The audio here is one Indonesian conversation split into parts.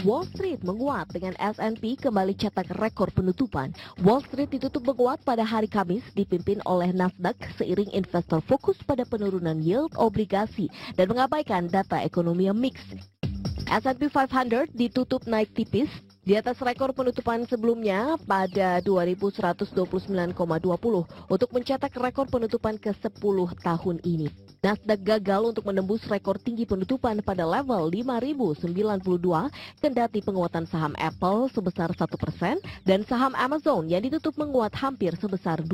Wall Street menguat dengan S&P kembali cetak rekor penutupan. Wall Street ditutup menguat pada hari Kamis dipimpin oleh Nasdaq seiring investor fokus pada penurunan yield obligasi dan mengabaikan data ekonomi yang mix. S&P 500 ditutup naik tipis di atas rekor penutupan sebelumnya pada 2129,20 untuk mencetak rekor penutupan ke-10 tahun ini. Nasdaq gagal untuk menembus rekor tinggi penutupan pada level 5.092 kendati penguatan saham Apple sebesar 1% dan saham Amazon yang ditutup menguat hampir sebesar 2%.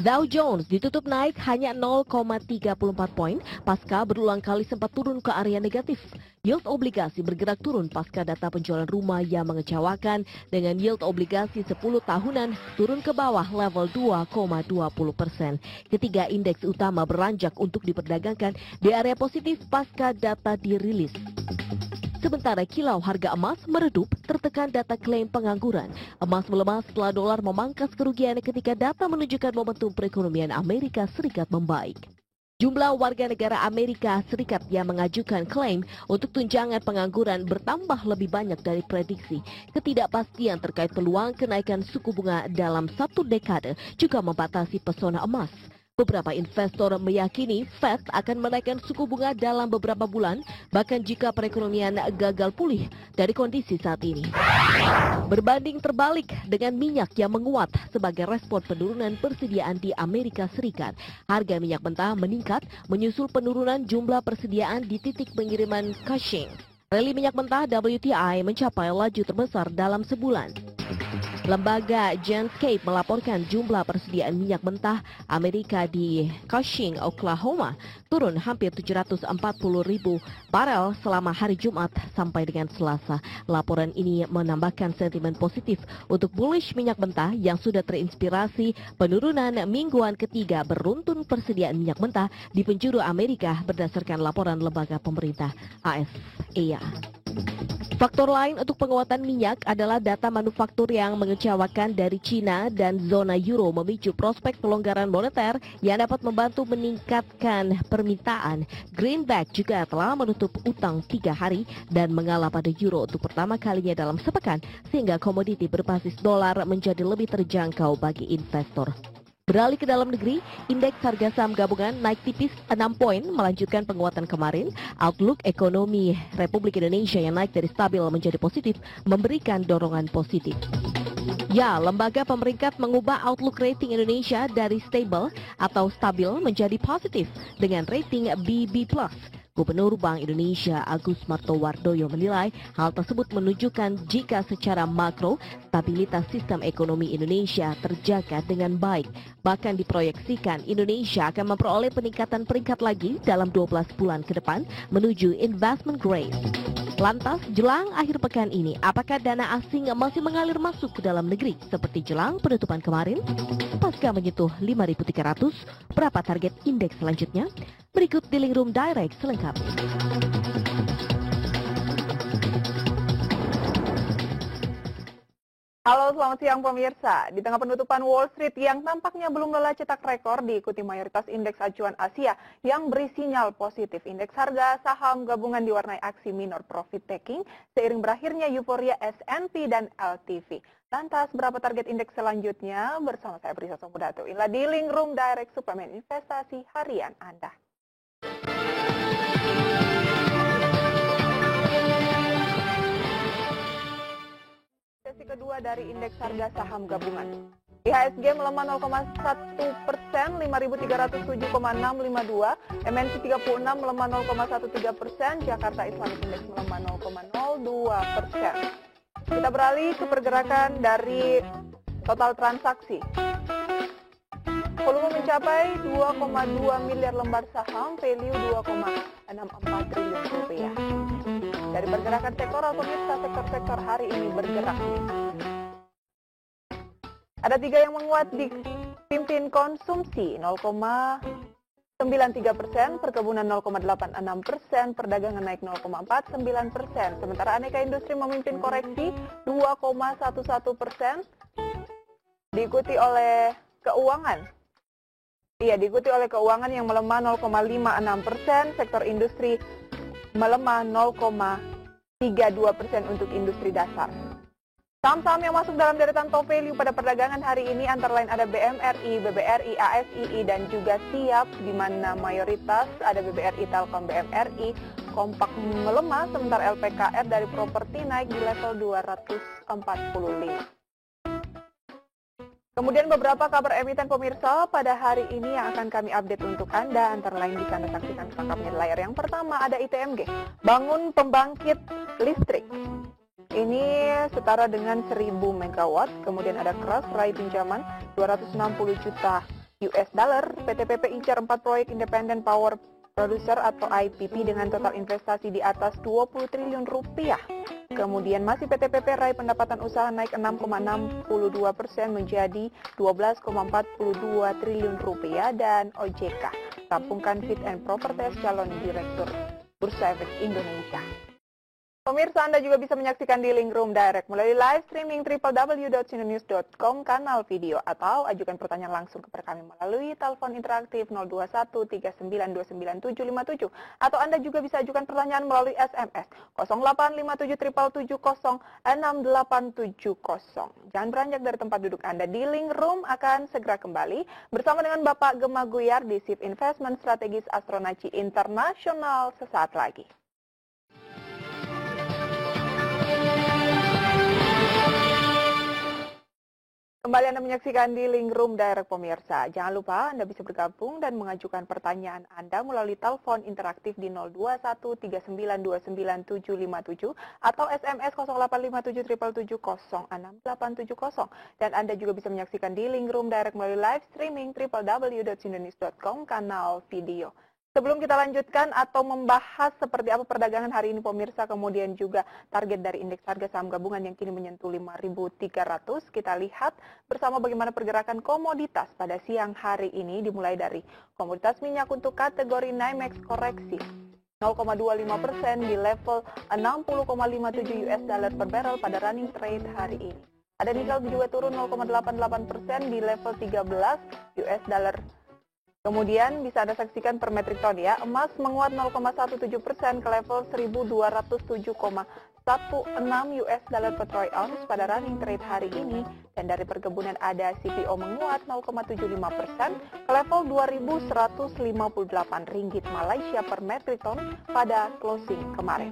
Dow Jones ditutup naik hanya 0,34 poin pasca berulang kali sempat turun ke area negatif. Yield obligasi bergerak turun pasca data penjualan rumah yang mengecewakan dengan yield obligasi 10 tahunan turun ke bawah level 2,20%. Ketiga indeks utama beranjak untuk diperdagangkan di area positif pasca data dirilis. Sementara kilau harga emas meredup tertekan data klaim pengangguran. Emas melemah setelah dolar memangkas kerugian ketika data menunjukkan momentum perekonomian Amerika Serikat membaik. Jumlah warga negara Amerika Serikat yang mengajukan klaim untuk tunjangan pengangguran bertambah lebih banyak dari prediksi. Ketidakpastian terkait peluang kenaikan suku bunga dalam satu dekade juga membatasi pesona emas. Beberapa investor meyakini Fed akan menaikkan suku bunga dalam beberapa bulan, bahkan jika perekonomian gagal pulih dari kondisi saat ini. Berbanding terbalik dengan minyak yang menguat sebagai respon penurunan persediaan di Amerika Serikat, harga minyak mentah meningkat menyusul penurunan jumlah persediaan di titik pengiriman Cushing. Rally minyak mentah WTI mencapai laju terbesar dalam sebulan. Lembaga Genscape melaporkan jumlah persediaan minyak mentah Amerika di Cushing, Oklahoma turun hampir 740 ribu barel selama hari Jumat sampai dengan Selasa. Laporan ini menambahkan sentimen positif untuk bullish minyak mentah yang sudah terinspirasi penurunan mingguan ketiga beruntun persediaan minyak mentah di penjuru Amerika berdasarkan laporan lembaga pemerintah AS/EA. Faktor lain untuk penguatan minyak adalah data manufaktur yang mengecewakan dari China dan zona euro memicu prospek pelonggaran moneter yang dapat membantu meningkatkan permintaan. Greenback juga telah menutup utang 3 hari dan mengalah pada euro untuk pertama kalinya dalam sepekan sehingga komoditi berbasis dolar menjadi lebih terjangkau bagi investor. Beralih ke dalam negeri, indeks harga saham gabungan naik tipis 6 poin melanjutkan penguatan kemarin. Outlook ekonomi Republik Indonesia yang naik dari stabil menjadi positif memberikan dorongan positif. Ya, lembaga pemeringkat mengubah outlook rating Indonesia dari stable atau stabil menjadi positif dengan rating BB+. Gubernur Bank Indonesia Agus Martowardoyo menilai hal tersebut menunjukkan jika secara makro stabilitas sistem ekonomi Indonesia terjaga dengan baik. Bahkan diproyeksikan Indonesia akan memperoleh peningkatan peringkat lagi dalam 12 bulan ke depan menuju investment grade. Lantas, jelang akhir pekan ini, apakah dana asing masih mengalir masuk ke dalam negeri seperti jelang penutupan kemarin? Pasca menyentuh 5.300, berapa target indeks selanjutnya? Berikut di Link Room Direct selengkapnya. Halo, selamat siang pemirsa. Di tengah penutupan Wall Street yang tampaknya belum lelah cetak rekor diikuti mayoritas indeks acuan Asia yang beri sinyal positif. Indeks harga saham gabungan diwarnai aksi minor profit taking seiring berakhirnya euforia S&P dan LTV. Lantas, berapa target indeks selanjutnya? Bersama saya Prisa Somudatu. Inilah di Link Room Direct suplemen investasi harian Anda. Sesi kedua dari indeks harga saham gabungan. IHSG melemah 0,1%, 5.307,652. MNC 36 melemah 0,13%. Jakarta Islamic Index melemah 0,02%. Kita beralih ke pergerakan dari total transaksi. Volume mencapai 2,2 miliar lembar saham, value 2,64 triliun rupiah. Dari Dari pergerakan sektoral, pemirsa, sektor-sektor hari ini bergerak. Ada 3 yang menguat, dipimpin konsumsi 0,93%, perkebunan 0,86%, perdagangan naik 0,49%. Sementara aneka industri memimpin koreksi 2,11%, diikuti oleh keuangan. Diikuti oleh keuangan yang melemah 0,56%, sektor industri melemah 0,32% untuk industri dasar. Saham-saham yang masuk dalam deretan top value pada perdagangan hari ini antara lain ada BMRI, BBRI, ASII, dan juga SIAP, di mana mayoritas ada BBRI, Telkom, BMRI, kompak melemah, sementara LPKR dari properti naik di level 245. Kemudian beberapa kabar emiten pemirsa pada hari ini yang akan kami update untuk Anda, antara lain bisa Anda saksikan selengkapnya di layar. Yang pertama ada ITMG, bangun pembangkit listrik. Ini setara dengan 1000 megawatt. Kemudian ada Kras, raih pinjaman 260 juta US dollar. PTPP incar 4 proyek Independent Power Producer atau IPP dengan total investasi di atas 20 triliun rupiah. Kemudian masih PTPP raih pendapatan usaha naik 6,62% menjadi 12,42 triliun rupiah. Dan OJK rampungkan fit and proper test calon direktur Bursa Efek Indonesia. Pemirsa, Anda juga bisa menyaksikan di link Room Direct melalui live streaming www.sindonews.com kanal video, atau ajukan pertanyaan langsung kepada kami melalui telepon interaktif 02139297757, atau Anda juga bisa ajukan pertanyaan melalui SMS 085777066870. Jangan beranjak dari tempat duduk Anda. Di link Room akan segera kembali bersama dengan Bapak Gemma Guyar di SIF Investment Strategis Astronaci Internasional sesaat lagi. Kembali Anda menyaksikan di link Room Direct pemirsa. Jangan lupa Anda bisa bergabung dan mengajukan pertanyaan Anda melalui telepon interaktif di 02139297757 atau SMS 085777706870. Dan Anda juga bisa menyaksikan di link Room Direct melalui live streaming www.sindonews.com kanal video. Sebelum kita lanjutkan atau membahas seperti apa perdagangan hari ini pemirsa, kemudian juga target dari indeks harga saham gabungan yang kini menyentuh 5.300, kita lihat bersama bagaimana pergerakan komoditas pada siang hari ini, dimulai dari komoditas minyak untuk kategori NYMEX koreksi 0,25% di level 60,57 US dollar per barrel pada running trade hari ini. Ada nikel juga turun 0,88% di level 13 US dollar. Kemudian bisa Anda saksikan per metrik ton ya, emas menguat 0,17% ke level 1.207,16 US dollar per troy ounce pada running trade hari ini. Dan dari perkebunan ada CPO menguat 0,75% ke level 2.158 ringgit Malaysia per metrik ton pada closing kemarin.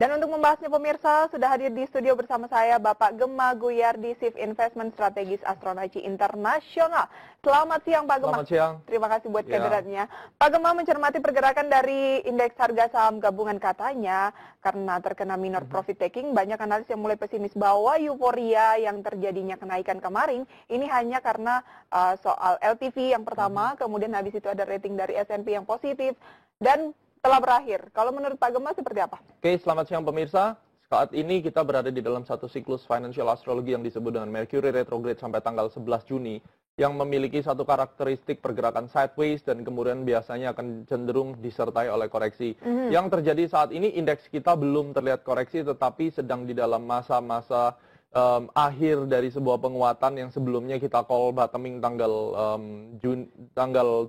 Dan untuk membahasnya pemirsa, sudah hadir di studio bersama saya Bapak Gemma Guyar di SIF Investment Strategis Astronaci Internasional. Selamat siang Pak Gemma. Selamat siang. Terima kasih buat kehadirannya. Pak Gemma mencermati pergerakan dari indeks harga saham gabungan, katanya karena terkena minor profit taking, banyak analis yang mulai pesimis bahwa euforia yang terjadinya kenaikan kemarin ini hanya karena soal LTV yang pertama, kemudian habis itu ada rating dari S&P yang positif dan telah berakhir. Kalau menurut Pak Gemma seperti apa? Oke, selamat siang pemirsa. Saat ini kita berada di dalam satu siklus financial astrologi yang disebut dengan Mercury retrograde sampai tanggal 11 Juni yang memiliki satu karakteristik pergerakan sideways dan kemudian biasanya akan cenderung disertai oleh koreksi. Yang terjadi saat ini indeks kita belum terlihat koreksi tetapi sedang di dalam masa-masa akhir dari sebuah penguatan yang sebelumnya kita call bottoming tanggal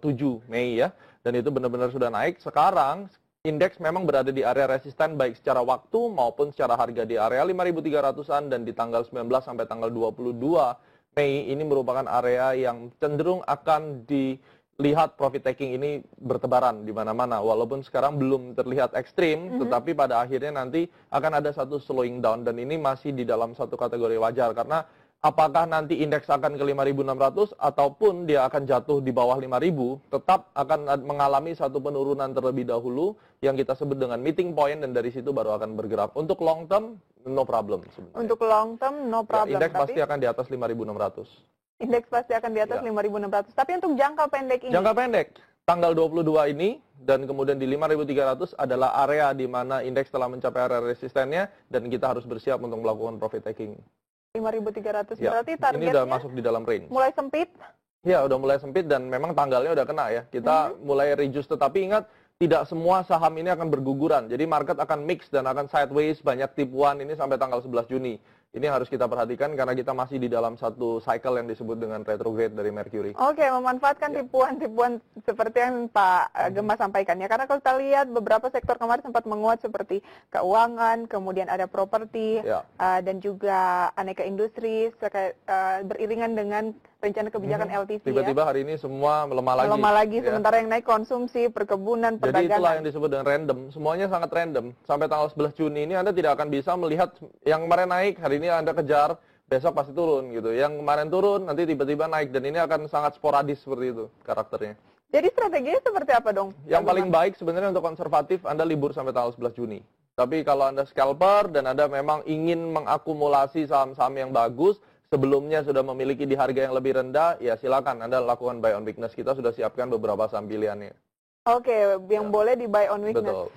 7 Mei ya. Dan itu benar-benar sudah naik. Sekarang indeks memang berada di area resisten baik secara waktu maupun secara harga di area 5.300-an, dan di tanggal 19 sampai tanggal 22 Mei ini merupakan area yang cenderung akan dilihat profit taking ini bertebaran di mana-mana. Walaupun sekarang belum terlihat ekstrim, tetapi pada akhirnya nanti akan ada satu slowing down, dan ini masih di dalam satu kategori wajar karena apakah nanti indeks akan ke 5.600 ataupun dia akan jatuh di bawah 5.000, tetap akan mengalami satu penurunan terlebih dahulu yang kita sebut dengan meeting point, dan dari situ baru akan bergerak. Untuk long term, no problem sebenarnya. Untuk long term, no problem. Ya, indeks pasti akan di atas 5.600. Indeks pasti akan di atas 5.600. Tapi untuk jangka pendek ini? Jangka pendek, tanggal 22 ini dan kemudian di 5.300 adalah area di mana indeks telah mencapai area resistennya dan kita harus bersiap untuk melakukan profit taking. 5.300 Ya, berarti ini targetnya udah masuk di dalam range. mulai sempit. Ya, udah mulai sempit dan memang tanggalnya udah kena ya. Kita mulai reduce, tetapi ingat tidak semua saham ini akan berguguran. Jadi market akan mix dan akan sideways, banyak tipuan ini sampai tanggal 11 Juni. Ini harus kita perhatikan karena kita masih di dalam satu cycle yang disebut dengan retrograde dari Mercury. Oke, memanfaatkan tipuan-tipuan seperti yang Pak Gemma sampaikan ya. Karena kalau kita lihat beberapa sektor kemarin sempat menguat seperti keuangan, kemudian ada properti, dan juga aneka industri beriringan dengan rencana kebijakan LTV. Tiba-tiba hari ini semua melemah lagi. Melemah lagi, sementara yang naik konsumsi, perkebunan, perdagangan. Jadi itulah yang disebut dengan random. Semuanya sangat random. Sampai tanggal 11 Juni ini Anda tidak akan bisa melihat yang kemarin naik, hari ini Anda kejar, besok pasti turun gitu. Yang kemarin turun, nanti tiba-tiba naik. Dan ini akan sangat sporadis seperti itu karakternya. Jadi strateginya seperti apa dong? Yang paling baik sebenarnya untuk konservatif, Anda libur sampai tanggal 11 Juni. Tapi kalau Anda scalper dan Anda memang ingin mengakumulasi saham-saham yang bagus, sebelumnya sudah memiliki di harga yang lebih rendah, ya silakan Anda lakukan buy on weakness. Kita sudah siapkan beberapa saham pilihannya. Oke, yang boleh di buy on weakness. Betul.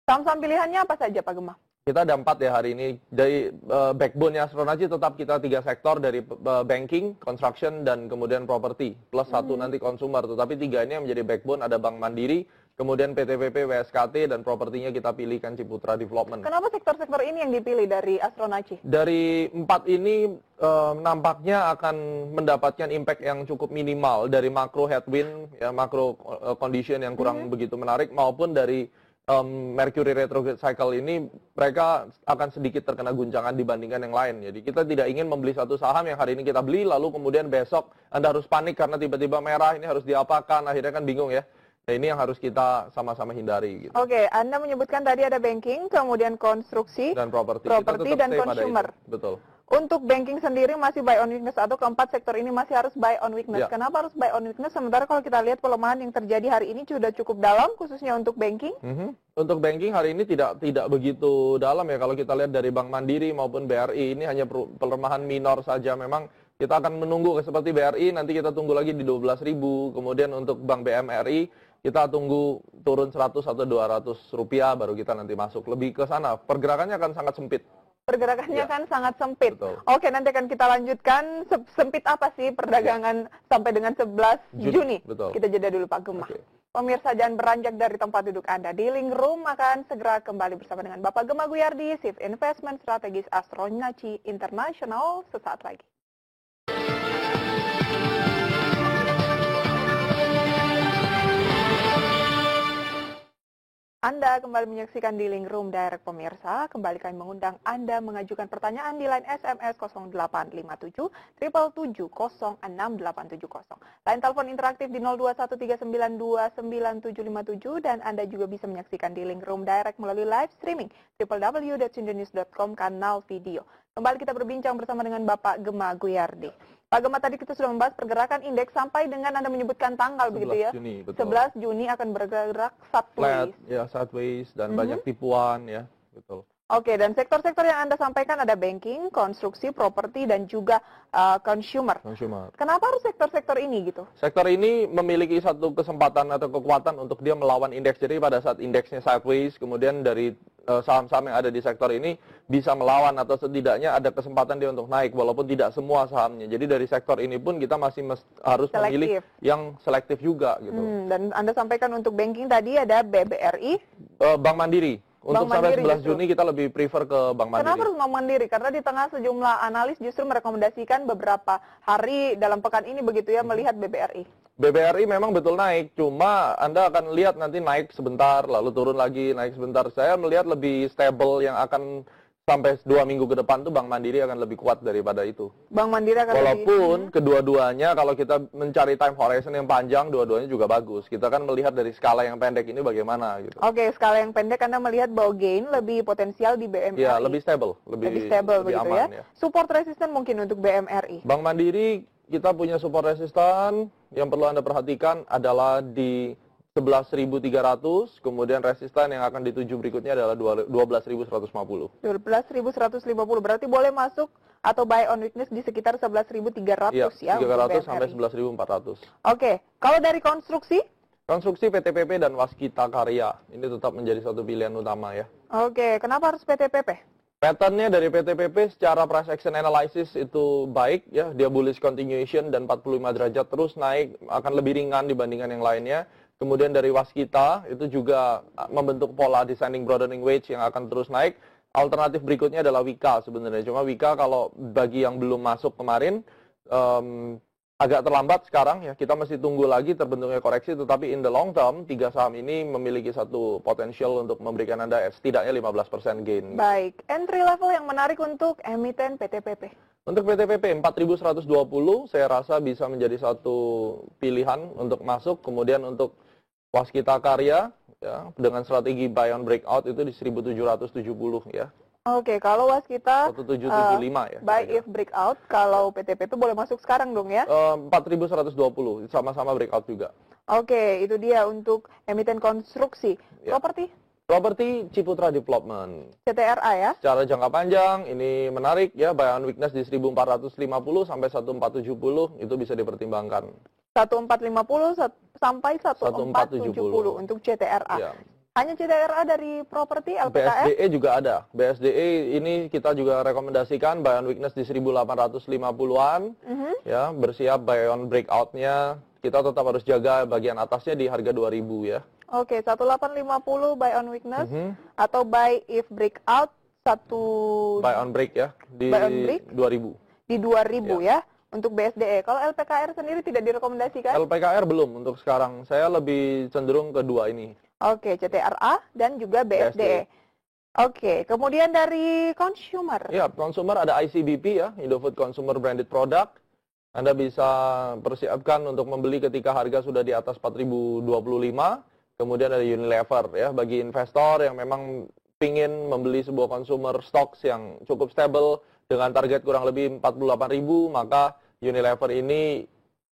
Saham-saham pilihannya apa saja, Pak Gemma? Kita ada 4 ya hari ini. Dari backbone-nya Astronaci tetap kita 3 sektor, dari banking, construction, dan kemudian property. Plus 1 nanti consumer. Tetapi 3 ini yang menjadi backbone, ada Bank Mandiri, kemudian PTPP, WSKT, dan propertinya kita pilihkan Ciputra Development. Kenapa sektor-sektor ini yang dipilih dari Astronaci? Dari 4 ini nampaknya akan mendapatkan impact yang cukup minimal dari makro headwind, ya, makro condition yang kurang begitu menarik, maupun dari Mercury retrograde cycle ini mereka akan sedikit terkena guncangan dibandingkan yang lain. Jadi kita tidak ingin membeli satu saham yang hari ini kita beli, lalu kemudian besok Anda harus panik karena tiba-tiba merah, ini harus diapakan, akhirnya kan bingung ya. Nah, ini yang harus kita sama-sama hindari. Gitu. Oke, Anda menyebutkan tadi ada banking, kemudian konstruksi, dan properti dan consumer. Betul. Untuk banking sendiri masih buy on weakness atau keempat sektor ini masih harus buy on weakness. Ya. Kenapa harus buy on weakness? Sementara kalau kita lihat pelemahan yang terjadi hari ini sudah cukup dalam, khususnya untuk banking. Untuk banking hari ini tidak begitu dalam ya. Kalau kita lihat dari Bank Mandiri maupun BRI ini hanya pelemahan minor saja. Memang kita akan menunggu seperti BRI, nanti kita tunggu lagi di 12.000. Kemudian untuk Bank BMRI kita tunggu turun 100 atau 200 rupiah baru kita nanti masuk. Lebih ke sana. Pergerakannya akan sangat sempit. Pergerakannya kan sangat sempit. Betul. Oke, nanti akan kita lanjutkan. Sempit apa sih perdagangan sampai dengan 11 Juni? Betul. Kita jeda dulu Pak Gemma. Pemirsa, jangan beranjak dari tempat duduk Anda. Dealing Room akan segera kembali bersama dengan Bapak Gemma Guyardi, Chief Investment Strategis Astronaci International sesaat lagi. Anda kembali menyaksikan Dealing Room Direct pemirsa. Kembali kami mengundang Anda mengajukan pertanyaan di line SMS 0857 777 06870. Line telepon interaktif di 0213929757 dan Anda juga bisa menyaksikan Dealing Room Direct melalui live streaming www.indonews.com kanal video. Kembali kita berbincang bersama dengan Bapak Gemma Guyardi. Pak Gemma, tadi kita sudah membahas pergerakan indeks sampai dengan Anda menyebutkan tanggal begitu ya. Juni, betul. 11 Juni akan bergerak sideways. Ya, sideways dan banyak tipuan ya, betul. Oke, dan sektor-sektor yang Anda sampaikan ada banking, konstruksi, properti, dan juga consumer. Kenapa harus sektor-sektor ini gitu? Sektor ini memiliki satu kesempatan atau kekuatan untuk dia melawan indeks. Jadi pada saat indeksnya sideways, kemudian dari saham-saham yang ada di sektor ini bisa melawan atau setidaknya ada kesempatan dia untuk naik walaupun tidak semua sahamnya. Jadi dari sektor ini pun kita masih harus memilih yang selektif juga gitu. Dan Anda sampaikan untuk banking tadi ada BBRI, Bank Mandiri. Untuk sampai 11 Juni kita lebih prefer ke Bank Mandiri. Kenapa harus Bank Mandiri? Karena di tengah sejumlah analis justru merekomendasikan beberapa hari dalam pekan ini begitu ya melihat BBRI. BBRI memang betul naik, cuma Anda akan lihat nanti naik sebentar, lalu turun lagi, naik sebentar. Saya melihat lebih stable yang akan sampai 2 minggu ke depan tuh Bank Mandiri akan lebih kuat daripada itu. Bank Mandiri akan walaupun kedua-duanya kalau kita mencari time horizon yang panjang, dua-duanya juga bagus. Kita kan melihat dari skala yang pendek ini bagaimana gitu. Oke, skala yang pendek Anda melihat bahwa gain lebih potensial di BMRI. Ya, lebih stable, lebih begitu aman, ya. Support resisten mungkin untuk BMRI. Bank Mandiri kita punya support resisten yang perlu Anda perhatikan adalah di 11.300, kemudian resisten yang akan dituju berikutnya adalah 12.150. 12.150, berarti boleh masuk atau buy on weakness di sekitar 11.300 ya. 300 sampai 11.400. Oke, kalau dari konstruksi? Konstruksi PTPP dan Waskita Karya ini tetap menjadi satu pilihan utama ya. Oke, kenapa harus PTPP? Patternnya dari PTPP secara price action analysis itu baik ya, dia bullish continuation dan 45 derajat terus naik, akan lebih ringan dibandingkan yang lainnya. Kemudian dari Waskita itu juga membentuk pola descending broadening wedge yang akan terus naik. Alternatif berikutnya adalah Wika sebenarnya. Cuma Wika kalau bagi yang belum masuk kemarin agak terlambat sekarang ya. Kita masih tunggu lagi terbentuknya koreksi, tetapi in the long term 3 saham ini memiliki satu potensial untuk memberikan Anda setidaknya 15% gain. Baik, entry level yang menarik untuk emiten PTPP. Untuk PTPP 4.120 saya rasa bisa menjadi satu pilihan untuk masuk. Kemudian untuk Waskita Karya ya, dengan strategi buy on breakout itu di 1.770 ya. Oke, kalau Waskita 1775 ya. buy if breakout, kalau PTPP boleh masuk sekarang dong ya? 4.120 sama-sama breakout juga. Oke, itu dia untuk emiten konstruksi. Ya. Properti Ciputra Development. CTRA ya? Secara jangka panjang ini menarik ya, buy on weakness di 1.450 sampai 1.470 itu bisa dipertimbangkan. 1.450 sampai 1.470 untuk CTRA. Ya. Hanya CTRA dari properti LPKF? BSDE juga ada. BSDE ini kita juga rekomendasikan buy on weakness di 1.850-an. Ya, bersiap buy on breakout-nya. Kita tetap harus jaga bagian atasnya di harga 2.000 ya. Oke, 1.850 buy on weakness atau buy if breakout buy on break ya di buy on break 2.000. Di 2.000 ya untuk BSDE. Kalau LPKR sendiri tidak direkomendasikan? LPKR belum untuk sekarang. Saya lebih cenderung ke dua ini. Oke, CTRA dan juga BSDE. Oke, kemudian dari consumer. Ya, consumer ada ICBP ya, Indofood Consumer Branded Product. Anda bisa persiapkan untuk membeli ketika harga sudah di atas 4.025. Kemudian ada Unilever ya, bagi investor yang memang ingin membeli sebuah consumer stocks yang cukup stable dengan target kurang lebih 48.000, maka Unilever ini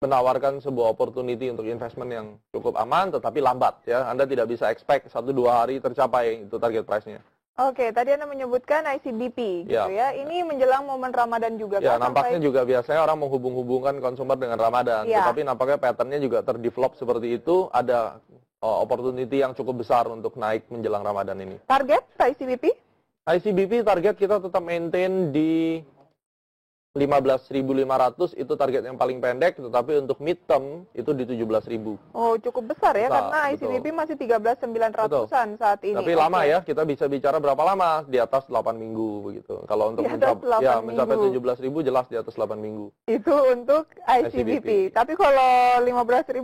menawarkan sebuah opportunity untuk investment yang cukup aman tetapi lambat ya. Anda tidak bisa expect 1-2 hari tercapai itu target price-nya. Oke, tadi Anda menyebutkan ICBP gitu ya. Ini menjelang momen Ramadan juga ya, kan? Nampaknya juga biasanya orang menghubung-hubungkan consumer dengan Ramadan. Ya. Tetapi nampaknya pattern-nya juga terdevelop seperti itu. Ada opportunity yang cukup besar untuk naik menjelang Ramadan ini. Target ICBP? ICBP target kita tetap maintain di 15.500 itu target yang paling pendek, tetapi untuk mid term itu di 17.000. Oh, cukup besar ya, besar, karena ICBP betul. masih 13.900-an saat ini. Tapi lama ya, kita bisa bicara berapa lama? Di atas 8 minggu begitu. Kalau untuk mencapai 17.000 jelas di atas 8 minggu. Itu untuk ICBP. Tapi kalau 15.500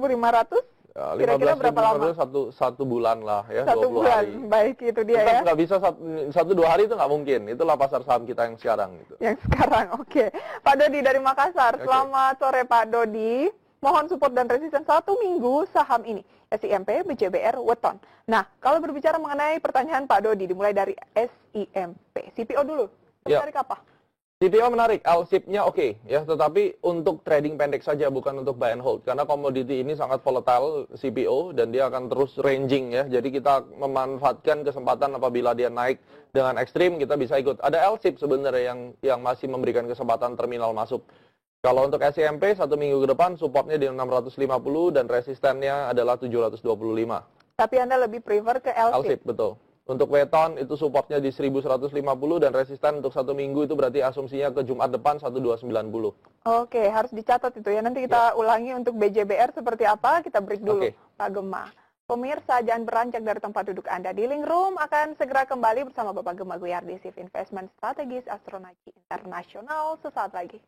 kira-kira berapa lama? Satu bulan lah ya, 20 bulan. hari. Baik, itu dia ya. Nggak bisa 1-2 hari itu nggak mungkin. Itulah pasar saham kita yang sekarang. Gitu. Yang sekarang, oke. Pak Dodi dari Makassar. Selamat sore Pak Dodi. Mohon support dan resisten 1 minggu saham ini. SIMP, BCBR, Weton. Nah, kalau berbicara mengenai pertanyaan Pak Dodi, dimulai dari SIMP. CPO dulu. Tertarik apa? CPO menarik, LSIP-nya oke ya, tetapi untuk trading pendek saja, bukan untuk buy and hold. Karena komoditi ini sangat volatile CPO dan dia akan terus ranging ya. Jadi kita memanfaatkan kesempatan apabila dia naik dengan ekstrim, kita bisa ikut. Ada LSIP sebenarnya yang masih memberikan kesempatan terminal masuk. Kalau untuk SIMP 1 minggu ke depan supportnya di 650 dan resistennya adalah 725. Tapi Anda lebih prefer ke LSIP? LSIP, betul. Untuk Weton itu supportnya di 1150 dan resisten untuk 1 minggu itu berarti asumsinya ke Jumat depan 1290. Oke, harus dicatat itu ya. Nanti kita ulangi untuk BJBR seperti apa, kita break dulu Pak Gema. Pemirsa, jangan beranjak dari tempat duduk Anda. Di Link Room akan segera kembali bersama Bapak Gema Guyardi, Chief Investment Strategis Astronaci Internasional sesaat lagi.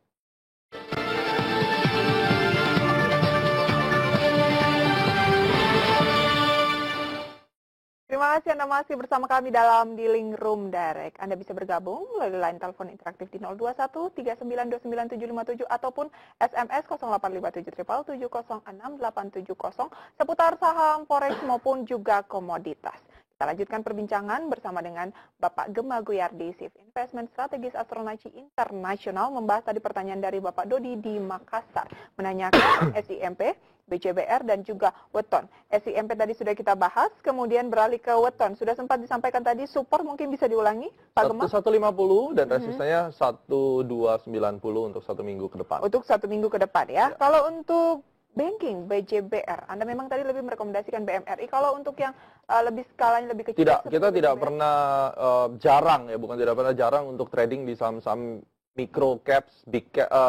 Terima kasih Anda masih bersama kami dalam di Link Room Direct. Anda bisa bergabung melalui line telepon interaktif di 021 3929757 ataupun SMS 085777066870 seputar saham, forex maupun juga komoditas. Kita lanjutkan perbincangan bersama dengan Bapak Gema Guyardi, Chief Investment Strategis Astronaci Internasional, membahas tadi pertanyaan dari Bapak Dodi di Makassar, menanyakan SIMP, BCBR dan juga Weton. SIMP tadi sudah kita bahas, kemudian beralih ke Weton. Sudah sempat disampaikan tadi, support mungkin bisa diulangi, Pak Gema? 150 dan resistennya 1290 untuk 1 minggu ke depan. Untuk 1 minggu ke depan ya. Kalau untuk banking BJBR. Anda memang tadi lebih merekomendasikan BMRI. Kalau untuk yang lebih skalanya lebih kecil, Tidak, kita seperti tidak BBR? pernah jarang ya, bukan tidak pernah jarang untuk trading di saham-saham micro caps,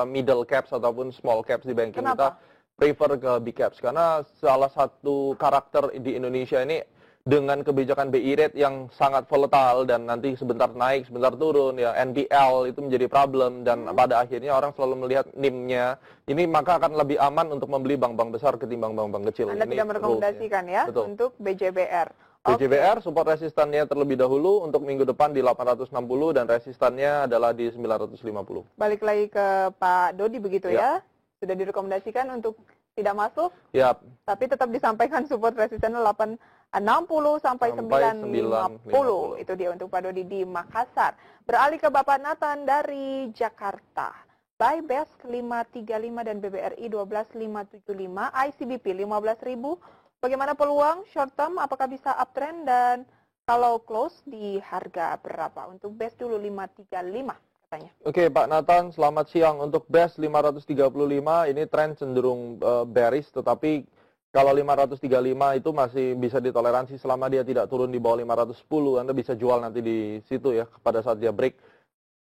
middle caps ataupun small caps di banking. Kenapa? Kita prefer ke big caps karena salah satu karakter di Indonesia ini dengan kebijakan BI rate yang sangat volatile dan nanti sebentar naik, sebentar turun, ya NPL itu menjadi problem dan pada akhirnya orang selalu melihat NIM-nya. Ini maka akan lebih aman untuk membeli bank-bank besar ketimbang bank-bank kecil. Anda Ini tidak merekomendasikan ya Betul. untuk BJBR. Oke. BJBR support resistannya terlebih dahulu untuk minggu depan di 860 dan resistannya adalah di 950. Balik lagi ke Pak Dodi begitu Ya. ya. Sudah direkomendasikan untuk tidak masuk, Ya, tapi tetap disampaikan support resistannya 860 sampai 950. 950. Itu dia untuk Pak Dodi di Makassar. Beralih ke Bapak Nathan dari Jakarta. Buy Best 535 dan BBRI 12575, ICBP 15.000. Bagaimana peluang short term? Apakah bisa uptrend dan kalau close di harga berapa? Untuk Best dulu 535 katanya. Oke Pak Nathan, selamat siang. Untuk BES 535 ini tren cenderung bearish, tetapi kalau 535 itu masih bisa ditoleransi selama dia tidak turun di bawah 510. Anda bisa jual nanti di situ ya pada saat dia break.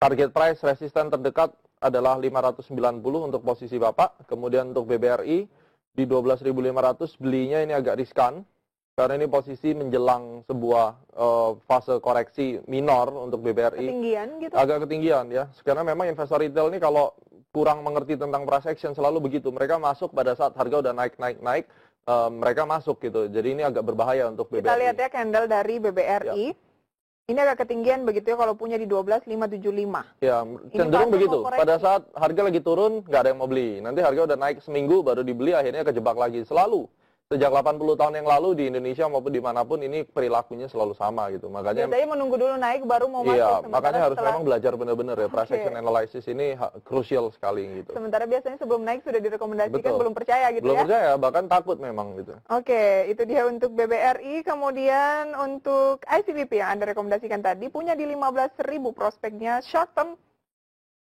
Target price resisten terdekat adalah 590 untuk posisi Bapak. Kemudian untuk BBRI di 12.500 belinya ini agak riskan karena ini posisi menjelang sebuah fase koreksi minor untuk BBRI. Ketinggian gitu? Agak ketinggian ya. Karena memang investor retail ini kalau kurang mengerti tentang price action selalu begitu. Mereka masuk pada saat harga udah naik, mereka masuk gitu. Jadi ini agak berbahaya untuk BBRI. Kita lihat ya candle dari BBRI. Ini agak ketinggian begitu ya kalau punya di 12.575. Ya, Ini cenderung fase begitu. mau koreksi. Pada saat harga lagi turun, nggak ada yang mau beli. Nanti harga udah naik seminggu baru dibeli, akhirnya kejebak lagi. Selalu. Sejak 80 tahun yang lalu di Indonesia maupun dimanapun ini perilakunya selalu sama gitu. Makanya Biasanya menunggu dulu naik baru mau iya, masuk. makanya harus setelah- memang belajar benar-benar ya. Price Oke. action analysis ini krusial sekali gitu. Sementara biasanya sebelum naik sudah direkomendasikan, Betul. belum percaya gitu Belum ya. percaya, bahkan takut memang gitu. Oke, itu dia untuk BBRI. Kemudian untuk ICBP yang Anda rekomendasikan tadi, punya di 15.000 prospeknya short term.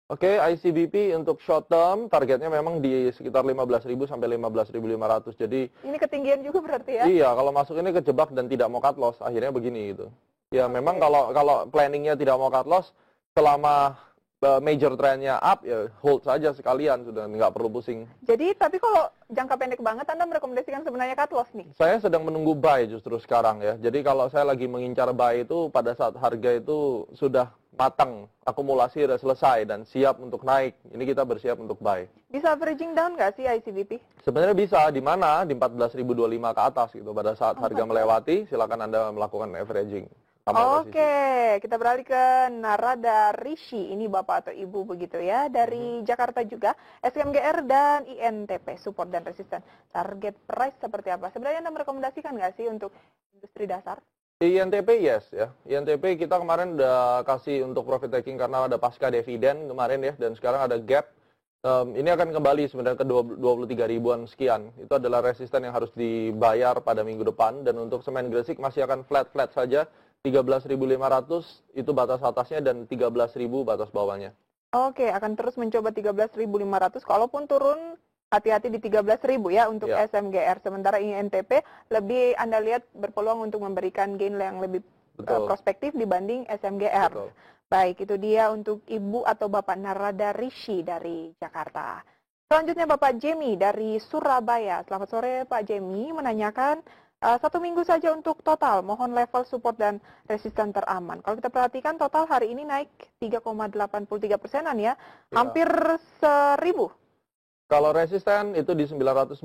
Oke, ICBP untuk short term targetnya memang di sekitar 15.000 sampai 15.500. Jadi Ini ketinggian juga berarti ya. iya, kalau masuk ini kejebak dan tidak mau cut loss, akhirnya begini gitu. Ya memang kalau planningnya tidak mau cut loss, selama major trendnya up ya hold saja sekalian, sudah nggak perlu pusing. Jadi tapi kalau jangka pendek banget Anda merekomendasikan sebenarnya cut loss nih. Saya sedang menunggu buy justru sekarang ya. Jadi kalau saya lagi mengincar buy itu pada saat harga itu sudah matang, akumulasi sudah selesai dan siap untuk naik. Ini kita bersiap untuk buy. Bisa averaging down nggak sih ICBP? Sebenarnya bisa di mana di 14.025 ke atas gitu. Pada saat harga melewati silakan Anda melakukan averaging. Oke, kita beralih ke Narada Rishi. Ini Bapak atau Ibu begitu ya. Dari Jakarta juga. SMGR dan INTP, support dan resisten. Target price seperti apa? Sebenarnya Anda merekomendasikan nggak sih untuk industri dasar? INTP yes ya. INTP kita kemarin udah kasih untuk profit taking karena ada pasca dividen kemarin ya. Dan sekarang ada gap. Ini akan kembali sebenarnya ke 23 ribuan sekian. Itu adalah resisten yang harus dibayar pada minggu depan. Dan untuk semen Gresik masih akan flat-flat saja. 13.500 itu batas atasnya dan 13.000 batas bawahnya. Oke, akan terus mencoba 13.500. Kalaupun turun, hati-hati di 13.000 ya untuk Ya. SMGR. Sementara INTP lebih Anda lihat berpeluang untuk memberikan gain yang lebih Betul. prospektif dibanding SMGR. Betul. Baik, itu dia untuk Ibu atau Bapak Narada Rishi dari Jakarta. Selanjutnya Bapak Jemi dari Surabaya. Selamat sore Pak Jemi, menanyakan 1 minggu saja untuk total, mohon level support dan resisten teraman. Kalau kita perhatikan total hari ini naik 3,83%-an ya, hampir 1.000. Kalau resisten itu di 990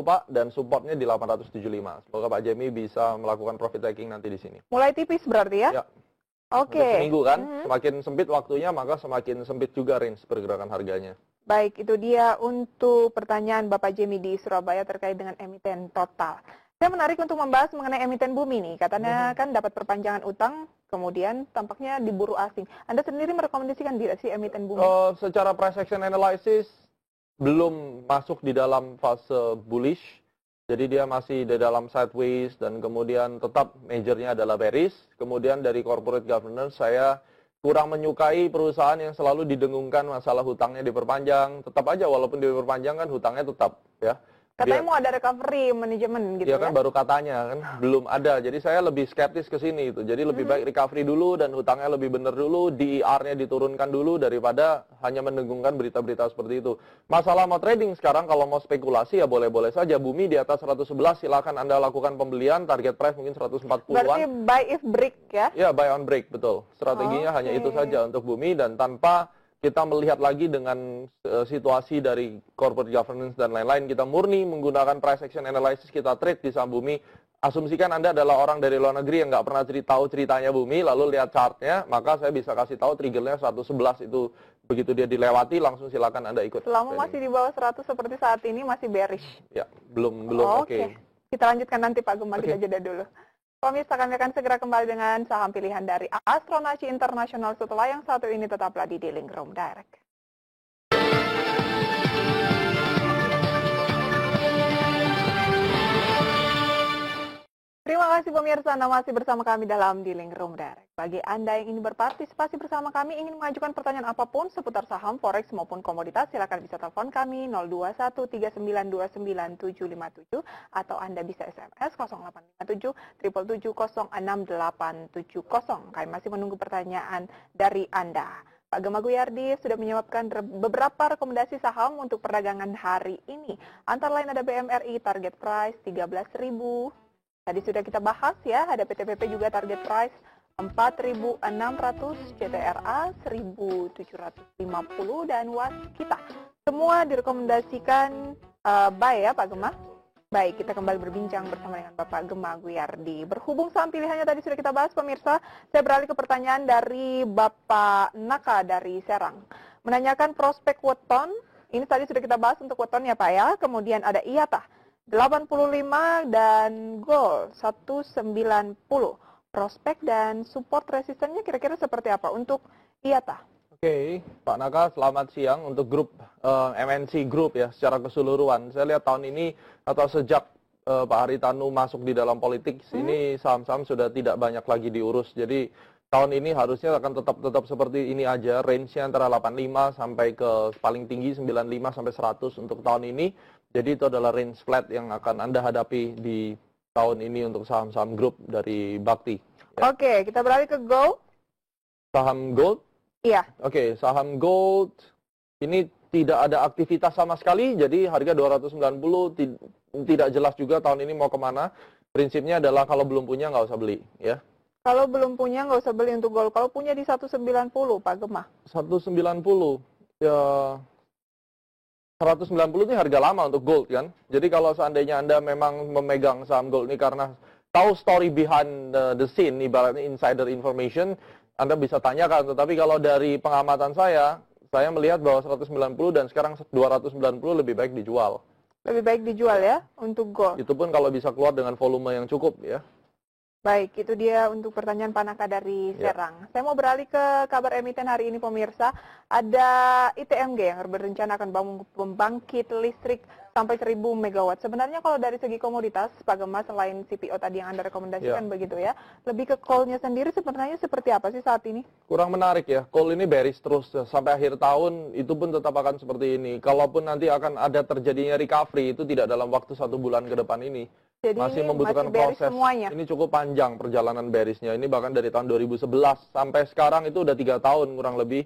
Pak dan supportnya di 875. Semoga Pak Jemi bisa melakukan profit taking nanti di sini. Mulai tipis berarti ya? Ya. Oke. Udah seminggu kan, Mhm. semakin sempit waktunya maka semakin sempit juga range pergerakan harganya. Baik, itu dia untuk pertanyaan Bapak Jemi di Surabaya terkait dengan emiten total. Saya menarik untuk membahas mengenai emiten bumi nih. Katanya kan dapat perpanjangan utang, kemudian tampaknya diburu asing. Anda sendiri merekomendasikan tidak sih emiten bumi? Secara price action analysis belum masuk di dalam fase bullish. Jadi dia masih di dalam sideways dan kemudian tetap majornya adalah bearish. Kemudian dari corporate governance saya kurang menyukai perusahaan yang selalu didengungkan masalah hutangnya diperpanjang. Tetap aja walaupun diperpanjang kan hutangnya tetap ya. Katanya mau ada recovery manajemen gitu ya kan, baru katanya kan belum ada. Jadi saya lebih skeptis ke sini itu. Jadi lebih baik recovery dulu dan hutangnya lebih benar dulu, DER-nya diturunkan dulu daripada hanya mendengungkan berita-berita seperti itu. Masalah mau trading sekarang, kalau mau spekulasi ya boleh-boleh saja. Bumi di atas 111 silakan Anda lakukan pembelian, target price mungkin 140-an. Berarti buy if break ya? Ya, buy on break, betul. Strateginya hanya itu saja untuk Bumi, dan tanpa kita melihat lagi dengan situasi dari corporate governance dan lain-lain, kita murni menggunakan price action analysis, kita trade di saham Bumi. Asumsikan Anda adalah orang dari luar negeri yang nggak pernah tahu ceritanya Bumi, lalu lihat chartnya, maka saya bisa kasih tahu triggernya 111 itu, begitu dia dilewati langsung silakan Anda ikut. Selama masih di bawah 100 seperti saat ini masih bearish. Ya, belum oke. Kita lanjutkan nanti Pak Gema, kita jeda dulu. Pemirsa, kami akan segera kembali dengan saham pilihan dari Astronaci International setelah yang satu ini. Tetaplah di Dealing Room Direct. Terima kasih pemirsa, Anda masih bersama kami dalam Dealing Room Direct. Bagi Anda yang ingin berpartisipasi bersama kami, ingin mengajukan pertanyaan apapun seputar saham, forex maupun komoditas, silakan bisa telepon kami 0213929757 atau Anda bisa SMS 0857 777 Kami masih menunggu pertanyaan dari Anda. Pak Gema Guyardi sudah menyiapkan beberapa rekomendasi saham untuk perdagangan hari ini. Antara lain ada BMRI target price 13.000. Tadi sudah kita bahas ya, ada PTPP juga target price 4.600, CTRA 1.750 dan Waskita. Semua direkomendasikan buy ya Pak Gema. Baik, kita kembali berbincang bersama dengan Bapak Gema Guyardi. Berhubung saham pilihannya tadi sudah kita bahas pemirsa, saya beralih ke pertanyaan dari Bapak Naka dari Serang. Menanyakan prospek weton, ini tadi sudah kita bahas untuk weton ya Pak ya, kemudian ada IATA 85 dan gold 190. Prospek dan support resistennya kira-kira seperti apa untuk IATA? Oke, Pak Naka, selamat siang. Untuk grup MNC Group ya, secara keseluruhan, saya lihat tahun ini atau sejak Pak Haritanu masuk di dalam politik, ini saham-saham sudah tidak banyak lagi diurus. Jadi tahun ini harusnya akan tetap seperti ini aja, range-nya antara 85 sampai ke paling tinggi 95 sampai 100 untuk tahun ini. Jadi itu adalah range flat yang akan Anda hadapi di tahun ini untuk saham-saham grup dari Bakti. Ya. Oke, kita beralih ke gold. Saham gold? Iya. Oke, saham gold ini tidak ada aktivitas sama sekali, jadi harga 290 tidak jelas juga tahun ini mau kemana. Prinsipnya adalah kalau belum punya nggak usah beli, ya. Kalau belum punya nggak usah beli untuk gold. Kalau punya di 190, Pak Gema. 190, ya 190 ini harga lama untuk gold kan. Jadi kalau seandainya Anda memang memegang saham gold ini karena tahu story behind the scene, ibaratnya insider information, Anda bisa tanyakan. Tetapi kalau dari pengamatan saya melihat bahwa 190 dan sekarang 290 lebih baik dijual. Lebih baik dijual ya untuk gold. Itu pun kalau bisa keluar dengan volume yang cukup ya. Baik, itu dia untuk pertanyaan Pak Naka dari Serang. Saya mau beralih ke kabar emiten hari ini pemirsa. Ada ITMG yang berencana akan bangun pembangkit listrik sampai 1.000 MW. Sebenarnya kalau dari segi komoditas, Pak Gema, selain CPO tadi yang Anda rekomendasikan begitu ya, lebih ke coal-nya sendiri sebenarnya seperti apa sih saat ini? Kurang menarik ya, coal ini bearish terus sampai akhir tahun, itu pun tetap akan seperti ini. Kalaupun nanti akan ada terjadinya recovery, itu tidak dalam waktu 1 bulan ke depan ini. Jadi masih membutuhkan proses. Semuanya. Ini cukup panjang perjalanan bearishnya. Ini bahkan dari tahun 2011 sampai sekarang itu udah 3 tahun kurang lebih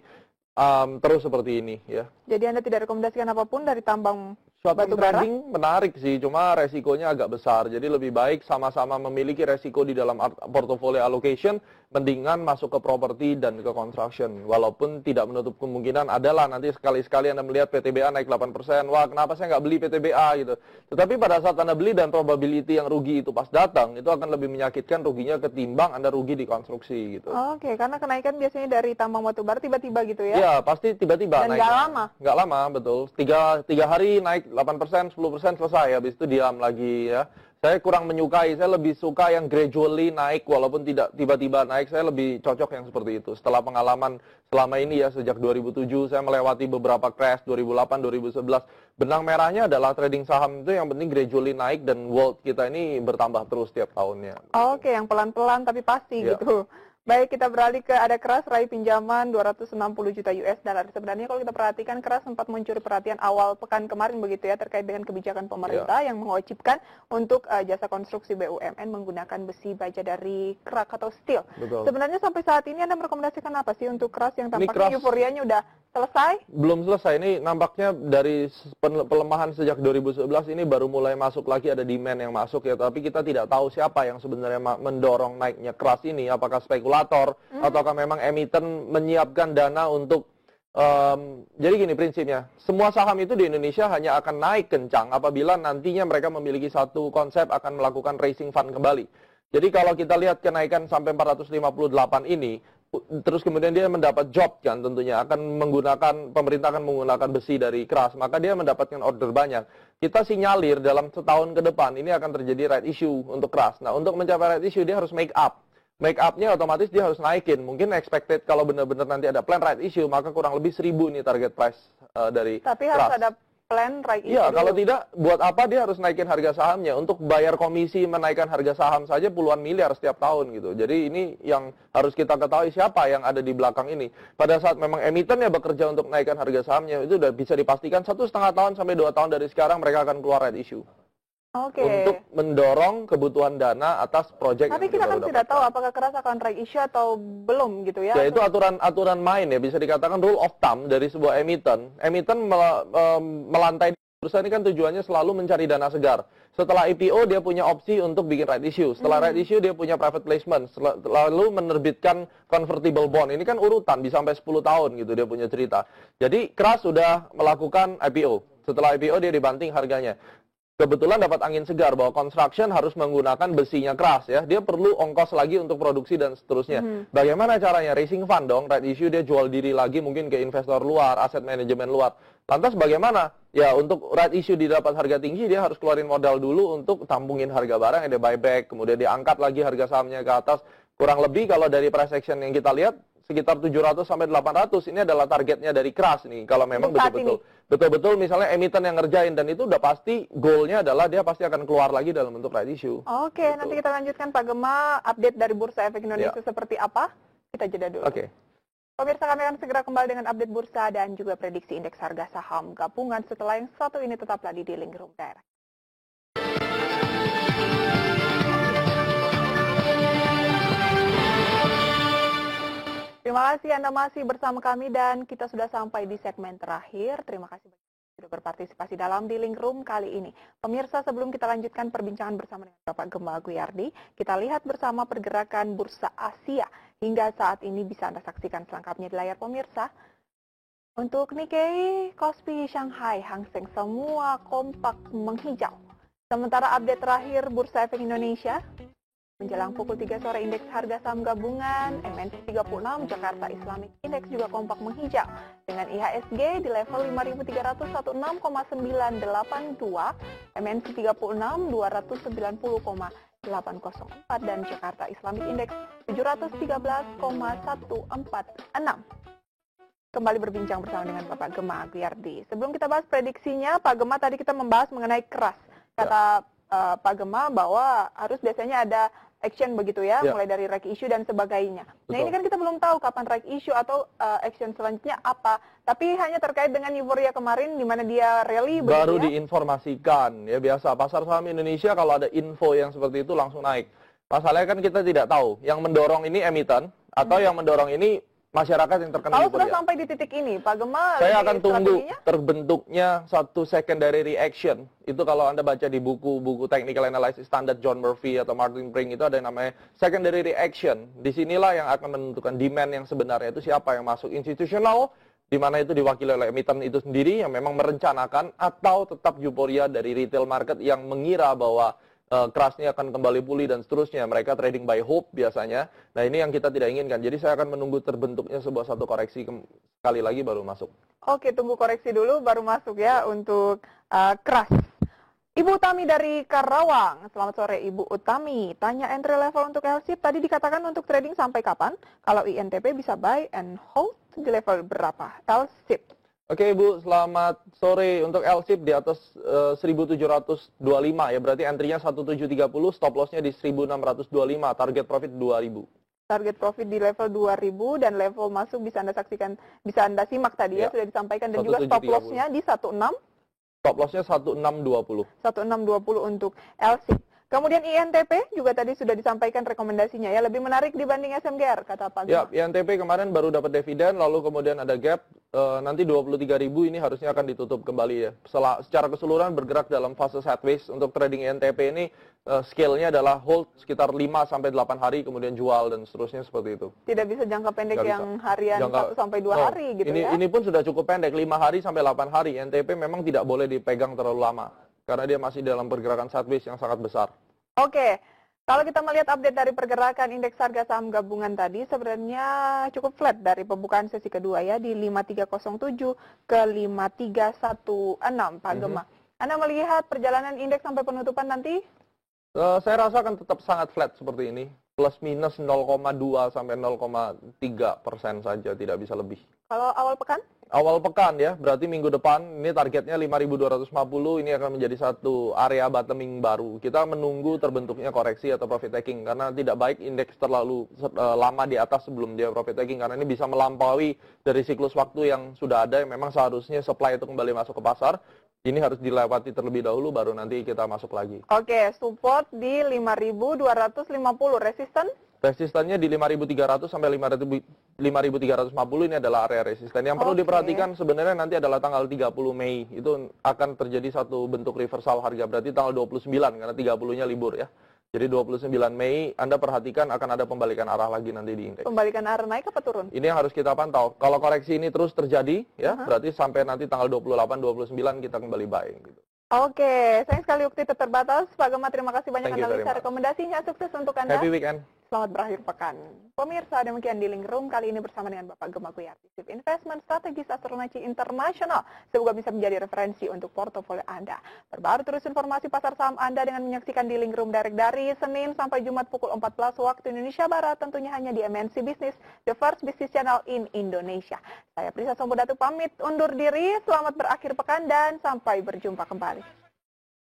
terus seperti ini ya. Jadi Anda tidak rekomendasikan apapun dari tambang batu bara? Trading menarik sih, cuma resikonya agak besar. Jadi lebih baik sama-sama memiliki resiko di dalam portfolio allocation, mendingan masuk ke properti dan ke construction. Walaupun tidak menutup kemungkinan adalah nanti sekali-sekali Anda melihat PTBA naik 8%, wah kenapa saya nggak beli PTBA gitu. Tetapi pada saat Anda beli dan probability yang rugi itu pas datang, itu akan lebih menyakitkan ruginya ketimbang Anda rugi di konstruksi gitu. Oke, karena kenaikan biasanya dari tambang batu bara tiba-tiba gitu ya? Iya, pasti tiba-tiba naik. Dan nggak lama? Nggak lama, betul. 3 hari naik 8%, 10% selesai, habis itu diam lagi ya. Saya kurang menyukai, saya lebih suka yang gradually naik walaupun tidak tiba-tiba naik, saya lebih cocok yang seperti itu. Setelah pengalaman selama ini ya, sejak 2007 saya melewati beberapa crash, 2008, 2011. Benang merahnya adalah trading saham itu yang penting gradually naik dan world kita ini bertambah terus tiap tahunnya. Oke, yang pelan-pelan tapi pasti gitu. Baik, kita beralih ke ada keras raih pinjaman 260 juta US dollar. Sebenarnya kalau kita perhatikan keras sempat mencuri perhatian awal pekan kemarin begitu ya terkait dengan kebijakan pemerintah yang mewajibkan untuk jasa konstruksi BUMN menggunakan besi baja dari kerak atau steel. Betul. Sebenarnya sampai saat ini Anda merekomendasikan apa sih untuk keras yang tampaknya euforianya udah selesai? Belum selesai, ini nampaknya dari pelemahan sejak 2011 ini baru mulai masuk lagi, ada demand yang masuk ya, tapi kita tidak tahu siapa yang sebenarnya mendorong naiknya keras ini, apakah spekulator ataukah memang emiten menyiapkan dana untuk jadi gini prinsipnya, semua saham itu di Indonesia hanya akan naik kencang apabila nantinya mereka memiliki satu konsep akan melakukan raising fund kembali. Jadi kalau kita lihat kenaikan sampai 458 ini, terus kemudian dia mendapat job kan tentunya pemerintah akan menggunakan besi dari keras, maka dia mendapatkan order banyak. Kita sinyalir dalam setahun ke depan ini akan terjadi right issue untuk keras. Nah, untuk mencapai right issue dia harus make up. Make up-nya otomatis dia harus naikin. Mungkin expected kalau benar-benar nanti ada plan right issue, maka kurang lebih 1.000 nih target price dari Tapi keras. harus ada plan right issue. Iya, dulu. kalau tidak, buat apa dia harus naikin harga sahamnya? Untuk bayar komisi menaikkan harga saham saja puluhan miliar setiap tahun gitu. Jadi ini yang harus kita ketahui siapa yang ada di belakang ini. Pada saat memang emitennya bekerja untuk naikkan harga sahamnya, itu udah bisa dipastikan 1,5 tahun sampai 2 tahun dari sekarang mereka akan keluar right issue. Oke. Untuk mendorong kebutuhan dana atas proyek. Tapi kita kan tidak tahu apakah keras akan right issue atau belum gitu ya. Ya itu aturan main ya, bisa dikatakan rule of thumb dari sebuah emiten. Emiten melantai bursa ini kan tujuannya selalu mencari dana segar. Setelah IPO dia punya opsi untuk bikin right issue. Setelah right issue dia punya private placement. Lalu menerbitkan convertible bond. Ini kan urutan bisa sampai 10 tahun gitu dia punya cerita. Jadi keras sudah melakukan IPO. Setelah IPO dia dibanting harganya. Kebetulan dapat angin segar bahwa construction harus menggunakan besinya keras ya. Dia perlu ongkos lagi untuk produksi dan seterusnya. Bagaimana caranya? Raising fund dong. Right issue dia jual diri lagi mungkin ke investor luar, aset manajemen luar. Lantas bagaimana? Ya untuk right issue didapat harga tinggi dia harus keluarin modal dulu untuk tampungin harga barang, ada buyback, kemudian diangkat lagi harga sahamnya ke atas. Kurang lebih kalau dari price action yang kita lihat sekitar 700 sampai 800 ini adalah targetnya dari keras nih kalau memang betul-betul misalnya emiten yang ngerjain, dan itu udah pasti goalnya adalah dia pasti akan keluar lagi dalam bentuk right issue. Oke, nanti kita lanjutkan Pak Gema, update dari Bursa Efek Indonesia seperti apa? Kita jeda dulu. Oke. Pemirsa, kami akan segera kembali dengan update bursa dan juga prediksi indeks harga saham gabungan setelah yang satu ini tetaplah di Dealing Room Direct. Terima kasih Anda masih bersama kami dan kita sudah sampai di segmen terakhir. Terima kasih sudah berpartisipasi dalam Dealing Room kali ini. Pemirsa, sebelum kita lanjutkan perbincangan bersama dengan Bapak Gema Aguyardi, kita lihat bersama pergerakan Bursa Asia. Hingga saat ini bisa Anda saksikan selengkapnya di layar pemirsa. Untuk Nikkei, Kospi, Shanghai, Hang Seng semua kompak menghijau. Sementara update terakhir Bursa Efek Indonesia, menjelang pukul 3 sore indeks harga saham gabungan MNC 36 Jakarta Islamic Index juga kompak menghijau dengan IHSG di level 5.301,982, MNC 36 290,804 dan Jakarta Islamic Index 713,146. Kembali berbincang bersama dengan Bapak Gema Aguyardi. Sebelum kita bahas prediksinya, Pak Gema tadi kita membahas mengenai keras. Kata Pak Gema bahwa harus biasanya ada action begitu ya, mulai dari right issue dan sebagainya. Nah ini kan kita belum tahu kapan right issue atau action selanjutnya apa, tapi hanya terkait dengan euforia kemarin di mana dia rally baru ya? Diinformasikan ya, biasa pasar saham Indonesia kalau ada info yang seperti itu langsung naik. Masalahnya kan kita tidak tahu yang mendorong ini emiten atau yang mendorong ini masyarakat yang terkena kalau euforia. sudah sampai di titik ini, Pak Gema, saya akan tunggu terbentuknya satu secondary reaction. Itu kalau Anda baca di buku-buku technical analysis standar John Murphy atau Martin Brink itu ada yang namanya secondary reaction. Disinilah yang akan menentukan demand yang sebenarnya itu siapa yang masuk, institusional, di mana itu diwakili oleh emiten itu sendiri yang memang merencanakan, atau tetap euforia dari retail market yang mengira bahwa kerasnya akan kembali pulih dan seterusnya. Mereka trading by hope biasanya. Nah ini yang kita tidak inginkan. Jadi saya akan menunggu terbentuknya sebuah satu koreksi sekali lagi baru masuk. Oke, tunggu koreksi dulu baru masuk ya untuk keras. Ibu Utami dari Karawang. Selamat sore Ibu Utami. Tanya entry level untuk LSIP. Tadi dikatakan untuk trading sampai kapan? Kalau INTP bisa buy and hold di level berapa? LSIP. Oke Ibu, selamat sore. Untuk LSIP di atas 1725 ya, berarti entry-nya 1730, stop loss-nya di 1625, target profit 2000. Target profit di level 2.000 dan level masuk bisa Anda saksikan, bisa Anda simak tadi ya, sudah disampaikan, dan juga stop 1730. loss-nya di 16. Stop loss-nya 1620. 1620 untuk LC. Kemudian INTP juga tadi sudah disampaikan rekomendasinya ya, lebih menarik dibanding SMGR kata Pak Ya, Gema. INTP kemarin baru dapat dividen, lalu kemudian ada gap, nanti 23.000 ini harusnya akan ditutup kembali ya. Secara keseluruhan bergerak dalam fase sideways. Untuk trading INTP ini scale-nya adalah hold sekitar 5-8 hari, kemudian jual dan seterusnya seperti itu. Tidak bisa jangka pendek Nggak yang harian 1-2 hari gitu ini, ya. Ini pun sudah cukup pendek, 5 hari sampai 8 hari. INTP memang tidak boleh dipegang terlalu lama, karena dia masih dalam pergerakan sideways yang sangat besar. Oke, kalau kita melihat update dari pergerakan indeks harga saham gabungan tadi, sebenarnya cukup flat dari pembukaan sesi kedua ya, di 5307 ke 5316, Pak Gema. Anda melihat perjalanan indeks sampai penutupan nanti? Saya rasa akan tetap sangat flat seperti ini, plus minus 0,2 sampai 0,3% saja, tidak bisa lebih. Kalau awal pekan? Awal pekan ya, berarti minggu depan ini targetnya 5.250, ini akan menjadi satu area bottoming baru. Kita menunggu terbentuknya koreksi atau profit taking, karena tidak baik indeks terlalu lama di atas sebelum dia profit taking, karena ini bisa melampaui dari siklus waktu yang sudah ada, yang memang seharusnya supply itu kembali masuk ke pasar. Ini harus dilewati terlebih dahulu, baru nanti kita masuk lagi. Oke, support di 5.250, resisten? Resistannya di 5.300 sampai 5.350 ini adalah area resisten. Yang perlu diperhatikan sebenarnya nanti adalah tanggal 30 Mei. Itu akan terjadi satu bentuk reversal harga. Berarti tanggal 29 karena 30-nya libur ya. Jadi 29 Mei Anda perhatikan akan ada pembalikan arah lagi nanti di indeks. Pembalikan arah naik apa turun? Ini yang harus kita pantau. Kalau koreksi ini terus terjadi ya, berarti sampai nanti tanggal 28 29 kita kembali buy gitu. Oke, sayang sekali waktu itu terbatas. Pak Gema, terima kasih banyak Thank you very analisa much. rekomendasinya. Sukses untuk Anda. Happy weekend. Selamat berakhir pekan. Pemirsa, demikian di Link Room kali ini bersama dengan Bapak Gema Kuyarti, Chief Investment Strategis Astronaci Internasional. Semoga bisa menjadi referensi untuk portofolio Anda. Perbarui terus informasi pasar saham Anda dengan menyaksikan di Link Room Direct dari Senin sampai Jumat pukul 14 waktu Indonesia Barat, tentunya hanya di MNC Business, the first business channel in Indonesia. Saya Prisa Sombodatu pamit undur diri, selamat berakhir pekan dan sampai berjumpa kembali.